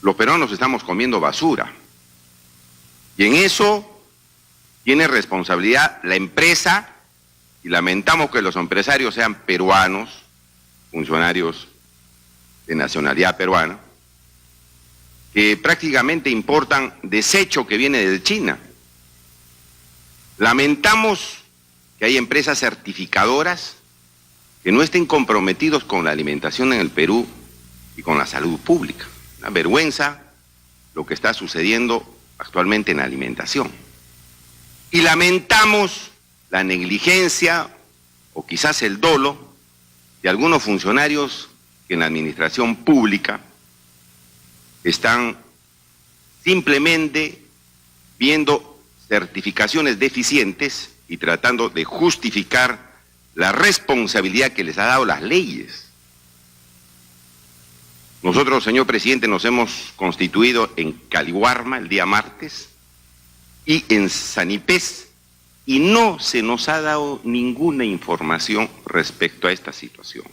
los peruanos estamos comiendo basura. Y en eso tiene responsabilidad la empresa, y lamentamos que los empresarios sean peruanos, funcionarios de nacionalidad peruana, que prácticamente importan desecho que viene de China. Lamentamos que hay empresas certificadoras que no estén comprometidos con la alimentación en el Perú y con la salud pública. Una vergüenza lo que está sucediendo actualmente en la alimentación. Y lamentamos la negligencia o quizás el dolo de algunos funcionarios que en la administración pública están simplemente viendo certificaciones deficientes y tratando de justificar la responsabilidad que les ha dado las leyes. Nosotros, señor presidente, nos hemos constituido en Caliwarma el día martes y en Sanipés, y no se nos ha dado ninguna información respecto a esta situación.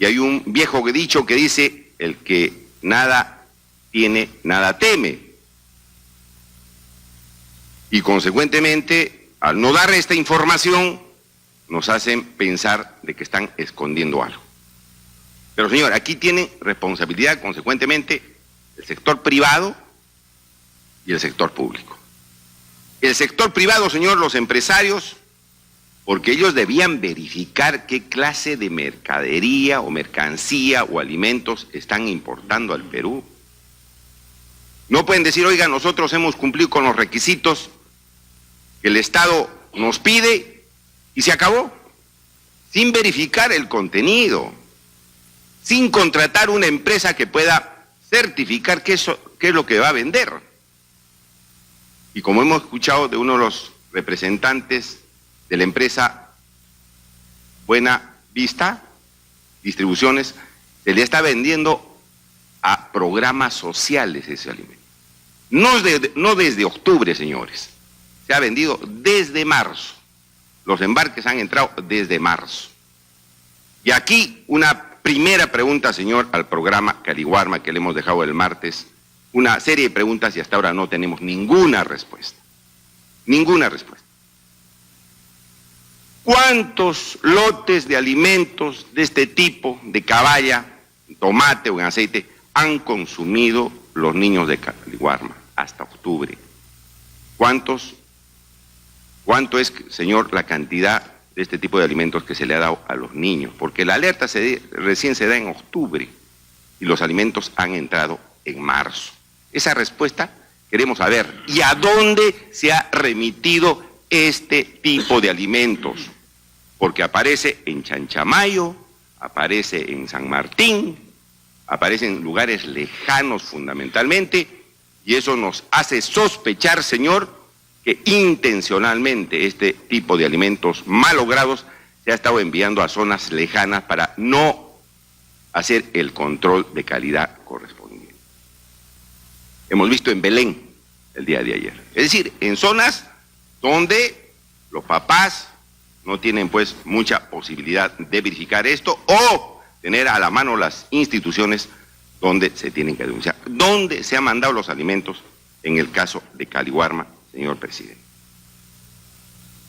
Y hay un viejo dicho que dice: el que nada tiene, nada teme. Y consecuentemente, al no dar esta información, nos hacen pensar de que están escondiendo algo. Pero señor, aquí tienen responsabilidad consecuentemente el sector privado y el sector público. El sector privado, señor, los empresarios, porque ellos debían verificar qué clase de mercadería o mercancía o alimentos están importando al Perú. No pueden decir: oiga, nosotros hemos cumplido con los requisitos que el Estado nos pide y se acabó, sin verificar el contenido, sin contratar una empresa que pueda certificar qué es lo que va a vender. Y como hemos escuchado de uno de los representantes de la empresa Buena Vista Distribuciones, se le está vendiendo a programas sociales ese alimento. No desde octubre, señores, se ha vendido desde marzo. Los embarques han entrado desde marzo. Y aquí una primera pregunta, señor, al programa Caliwarma que le hemos dejado el martes. Una serie de preguntas y hasta ahora no tenemos ninguna respuesta. Ninguna respuesta. ¿Cuántos lotes de alimentos de este tipo, de caballa, tomate o en aceite, han consumido los niños de Caliwarma hasta octubre? ¿Cuánto es, señor, la cantidad de este tipo de alimentos que se le ha dado a los niños? Porque la alerta recién se da en octubre y los alimentos han entrado en marzo. Esa respuesta queremos saber. ¿Y a dónde se ha remitido este tipo de alimentos? Porque aparece en Chanchamayo, aparece en San Martín, aparece en lugares lejanos fundamentalmente, y eso nos hace sospechar, señor, que intencionalmente este tipo de alimentos malogrados se ha estado enviando a zonas lejanas para no hacer el control de calidad correspondiente. Hemos visto en Belén el día de ayer. Es decir, en zonas donde los papás no tienen pues mucha posibilidad de verificar esto o tener a la mano las instituciones donde se tienen que denunciar. ¿Dónde se han mandado los alimentos en el caso de Caliwarma, señor presidente?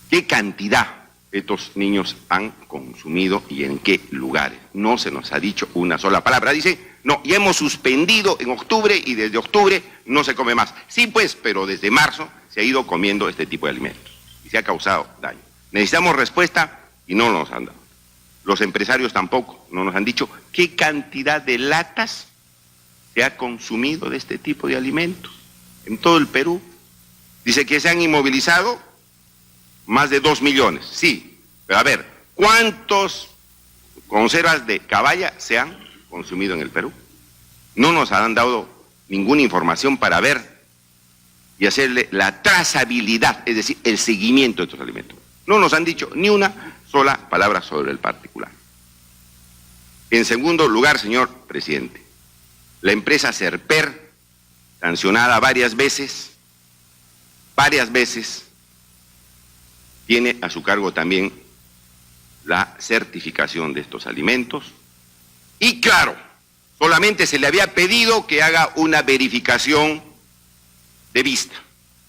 ¿Qué cantidad estos niños han consumido y en qué lugares? No se nos ha dicho una sola palabra. Dice: no, ya hemos suspendido en octubre y desde octubre no se come más. Sí, pues, pero desde marzo se ha ido comiendo este tipo de alimentos y se ha causado daño. Necesitamos respuesta y no nos han dado. Los empresarios tampoco, no nos han dicho qué cantidad de latas se ha consumido de este tipo de alimentos en todo el Perú. Dice que se han inmovilizado más de 2 millones. Sí, pero a ver, ¿cuántos conservas de caballa se han consumido en el Perú? No nos han dado ninguna información para ver y hacerle la trazabilidad, es decir, el seguimiento de estos alimentos. No nos han dicho ni una sola palabra sobre el particular. En segundo lugar, señor presidente, la empresa Serper, sancionada varias veces, tiene a su cargo también la certificación de estos alimentos. Y claro, Solamente se le había pedido que haga una verificación de vista,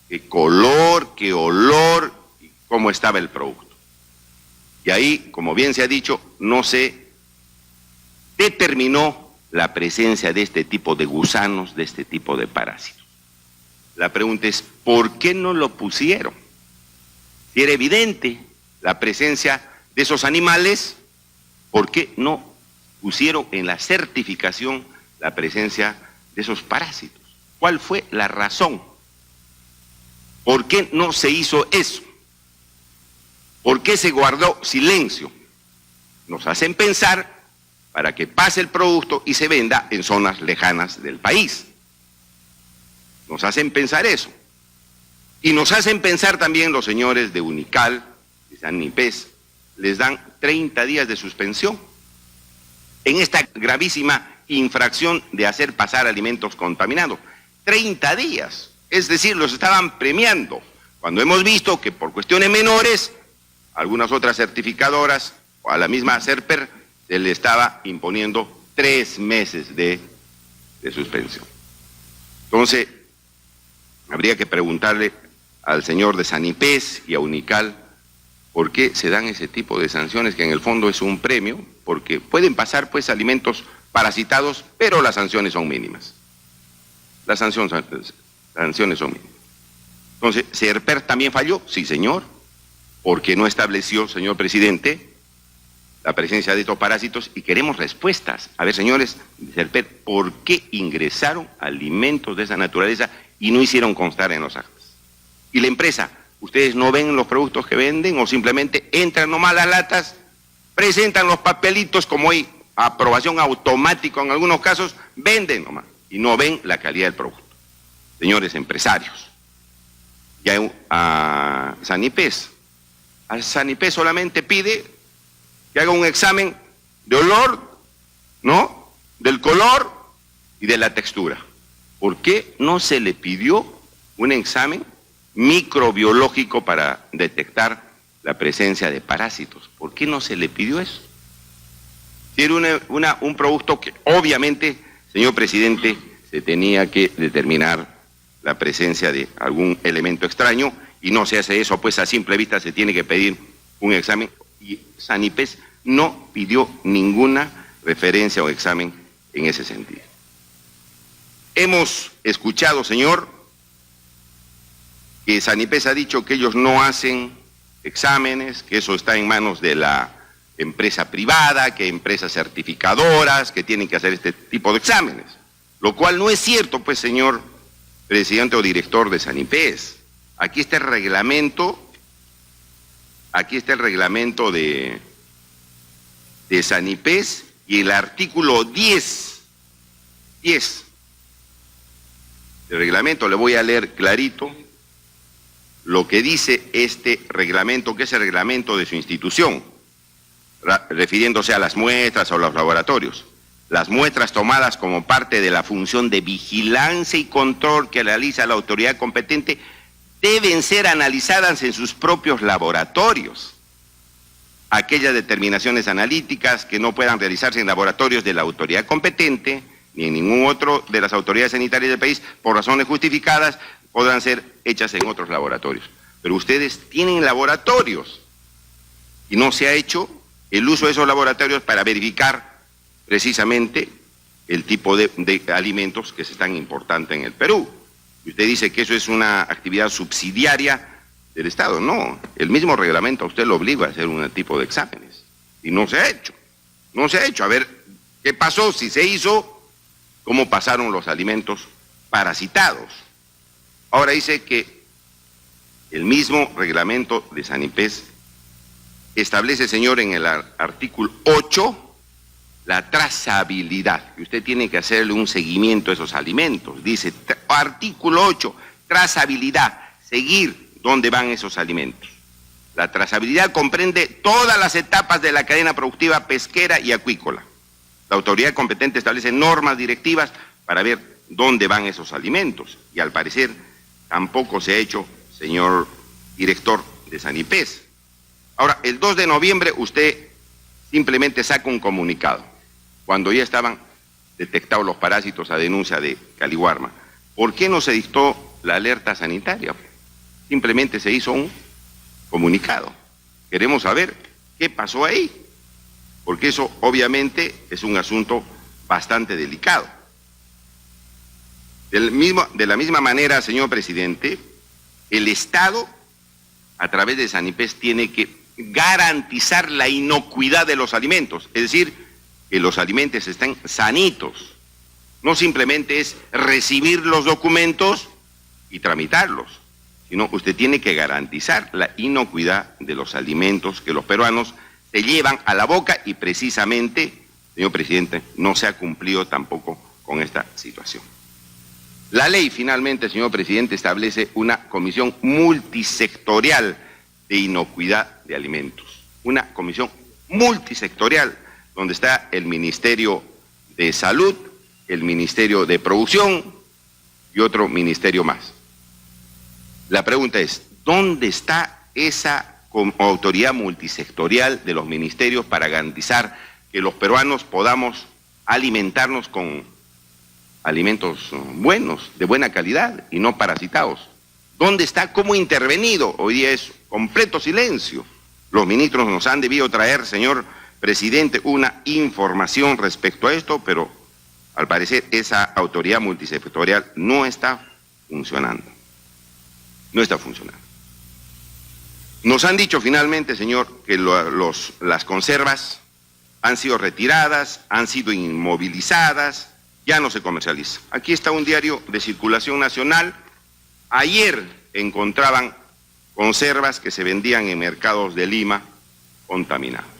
qué color, qué olor, y cómo estaba el producto. Y ahí, como bien se ha dicho, no se determinó la presencia de este tipo de gusanos, de este tipo de parásitos. La pregunta es, ¿por qué no lo pusieron? Si era evidente la presencia de esos animales, ¿por qué no pusieron en la certificación la presencia de esos parásitos? ¿Cuál fue la razón? ¿Por qué no se hizo eso? ¿Por qué se guardó silencio? Nos hacen pensar para que pase el producto y se venda en zonas lejanas del país. Nos hacen pensar eso. Y nos hacen pensar también los señores de Unical, de Sanipes, les dan 30 días de suspensión en esta gravísima infracción de hacer pasar alimentos contaminados. 30 días, es decir, los estaban premiando, cuando hemos visto que por cuestiones menores, algunas otras certificadoras, o a la misma Serper, se le estaba imponiendo 3 meses de suspensión. Entonces, habría que preguntarle al señor de Sanipes y a Unical por qué se dan ese tipo de sanciones, que en el fondo es un premio, porque pueden pasar pues alimentos parasitados, pero las sanciones son mínimas. Las sanciones son mínimas. Entonces, ¿Serper también falló? Sí, señor, porque no estableció, señor presidente, la presencia de estos parásitos, y queremos respuestas. A ver, señores de Serper, ¿por qué ingresaron alimentos de esa naturaleza y no hicieron constar en los actas? Y la empresa, ¿ustedes no ven los productos que venden o simplemente entran nomás las latas, presentan los papelitos como hay aprobación automática en algunos casos, venden nomás y no ven la calidad del producto? Señores empresarios, y a Sanipes solamente pide que haga un examen de olor, ¿no?, del color y de la textura. ¿Por qué no se le pidió un examen microbiológico para detectar la presencia de parásitos? ¿Por qué no se le pidió eso? Si era un producto que obviamente, señor presidente, se tenía que determinar la presencia de algún elemento extraño, y no se hace eso, pues a simple vista se tiene que pedir un examen, y Sanipes no pidió ninguna referencia o examen en ese sentido. Hemos escuchado, señor, que Sanipes ha dicho que ellos no hacen exámenes, que eso está en manos de la empresa privada, que empresas certificadoras que tienen que hacer este tipo de exámenes, lo cual no es cierto, pues, señor presidente o director de Sanipes. Aquí está el reglamento, de Sanipes, y el artículo 10 del reglamento, le voy a leer clarito lo que dice este reglamento, que es el reglamento de su institución, refiriéndose a las muestras o los laboratorios. Las muestras tomadas como parte de la función de vigilancia y control que realiza la autoridad competente deben ser analizadas en sus propios laboratorios. Aquellas determinaciones analíticas que no puedan realizarse en laboratorios de la autoridad competente ni en ningún otro de las autoridades sanitarias del país, por razones justificadas, podrán ser hechas en otros laboratorios. Pero ustedes tienen laboratorios y no se ha hecho el uso de esos laboratorios para verificar precisamente el tipo de alimentos que se están importando en el Perú. Y usted dice que eso es una actividad subsidiaria del Estado. No, el mismo reglamento a usted lo obliga a hacer un tipo de exámenes. Y no se ha hecho. No se ha hecho. A ver, ¿qué pasó? Si se hizo, ¿cómo pasaron los alimentos parasitados? Ahora dice que el mismo reglamento de Sanipes establece, señor, en el artículo 8, la trazabilidad, que usted tiene que hacerle un seguimiento a esos alimentos. Dice, artículo 8, trazabilidad, seguir dónde van esos alimentos. La trazabilidad comprende todas las etapas de la cadena productiva pesquera y acuícola. La autoridad competente establece normas directivas para ver dónde van esos alimentos. Y al parecer tampoco se ha hecho, señor director de Sanipes. Ahora, el 2 de noviembre usted simplemente saca un comunicado, cuando ya estaban detectado los parásitos a denuncia de Caliwarma. ¿Por qué no se dictó la alerta sanitaria? Simplemente se hizo un comunicado. Queremos saber qué pasó ahí, porque eso obviamente es un asunto bastante delicado. De la misma manera, señor presidente, el Estado, a través de Sanipes, tiene que garantizar la inocuidad de los alimentos, es decir, que los alimentos estén sanitos. No simplemente es recibir los documentos y tramitarlos, sino usted tiene que garantizar la inocuidad de los alimentos que los peruanos se llevan a la boca y precisamente, señor presidente, no se ha cumplido tampoco con esta situación. La ley finalmente, señor presidente, establece una comisión multisectorial de inocuidad de alimentos. Una comisión multisectorial donde está el Ministerio de Salud, el Ministerio de Producción y otro ministerio más. La pregunta es, ¿dónde está esa autoridad multisectorial de los ministerios para garantizar que los peruanos podamos alimentarnos con alimentos buenos, de buena calidad y no parasitados? ¿Dónde está? ¿Cómo ha intervenido? Hoy día es completo silencio. Los ministros nos han debido traer, señor presidente, una información respecto a esto, pero al parecer esa autoridad multisectorial no está funcionando. No está funcionando. Nos han dicho finalmente, señor, que las conservas han sido retiradas, han sido inmovilizadas, ya no se comercializa. Aquí está un diario de circulación nacional. Ayer encontraban conservas que se vendían en mercados de Lima contaminados,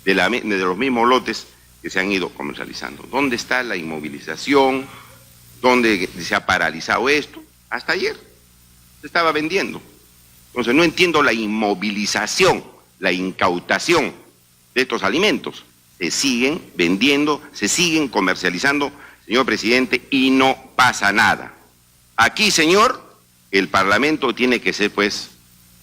de los mismos lotes que se han ido comercializando. ¿Dónde está la inmovilización? ¿Dónde se ha paralizado esto? Hasta ayer se estaba vendiendo. Entonces no entiendo la inmovilización, la incautación de estos alimentos. Se siguen vendiendo, se siguen comercializando, señor presidente, y no pasa nada. Aquí, señor, el Parlamento tiene que ser, pues,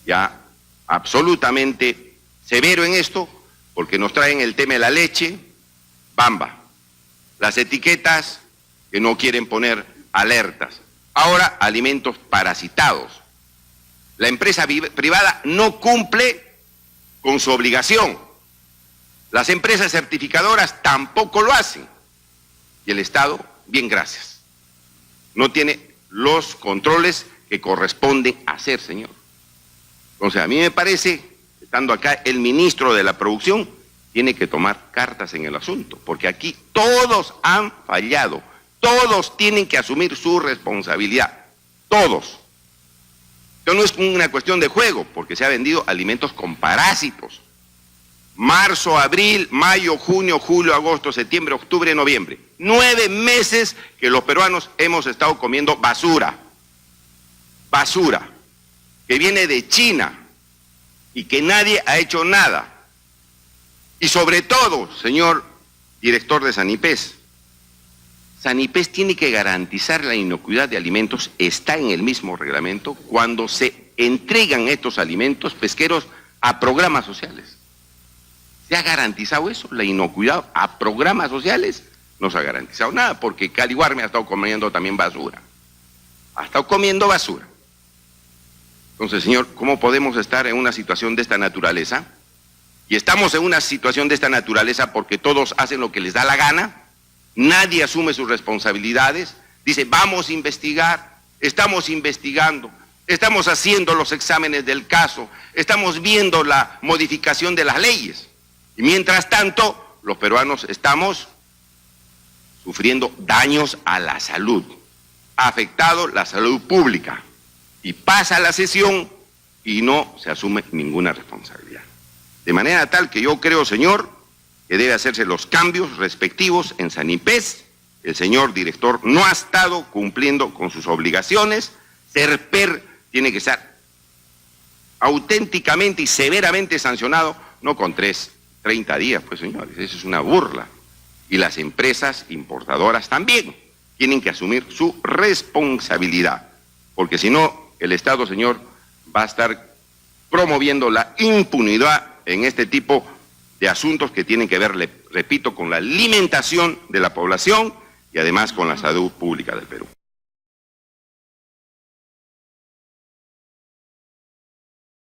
ya absolutamente severo en esto, porque nos traen el tema de la leche, bamba. Las etiquetas que no quieren poner alertas. Ahora, alimentos parasitados. La empresa privada no cumple con su obligación. Las empresas certificadoras tampoco lo hacen. Y el Estado, bien, gracias, no tiene los controles que corresponden hacer, señor. Entonces, a mí me parece, estando acá el ministro de la Producción, tiene que tomar cartas en el asunto, porque aquí todos han fallado, todos tienen que asumir su responsabilidad, todos. Esto no es una cuestión de juego, porque se ha vendido alimentos con parásitos. Marzo, abril, mayo, junio, julio, agosto, septiembre, octubre, noviembre. 9 meses que los peruanos hemos estado comiendo basura. Basura, que viene de China y que nadie ha hecho nada. Y sobre todo, señor director de Sanipes, Sanipes tiene que garantizar la inocuidad de alimentos, está en el mismo reglamento, cuando se entregan estos alimentos pesqueros a programas sociales. ¿Se ha garantizado eso? La inocuidad a programas sociales no se ha garantizado nada, porque Caliwarma ha estado comiendo también basura. Ha estado comiendo basura. Entonces, señor, ¿cómo podemos estar en una situación de esta naturaleza? Y estamos en una situación de esta naturaleza porque todos hacen lo que les da la gana, nadie asume sus responsabilidades, dice, vamos a investigar, estamos investigando, estamos haciendo los exámenes del caso, estamos viendo la modificación de las leyes. Y mientras tanto, los peruanos estamos sufriendo daños a la salud, ha afectado la salud pública. Y pasa la sesión y no se asume ninguna responsabilidad. De manera tal que yo creo, señor, que debe hacerse los cambios respectivos en Sanipes. El señor director no ha estado cumpliendo con sus obligaciones. Serper tiene que estar auténticamente y severamente sancionado, no con 30 días, pues señores, eso es una burla. Y las empresas importadoras también tienen que asumir su responsabilidad, porque si no, el Estado, señor, va a estar promoviendo la impunidad en este tipo de asuntos que tienen que ver, repito, con la alimentación de la población y además con la salud pública del Perú.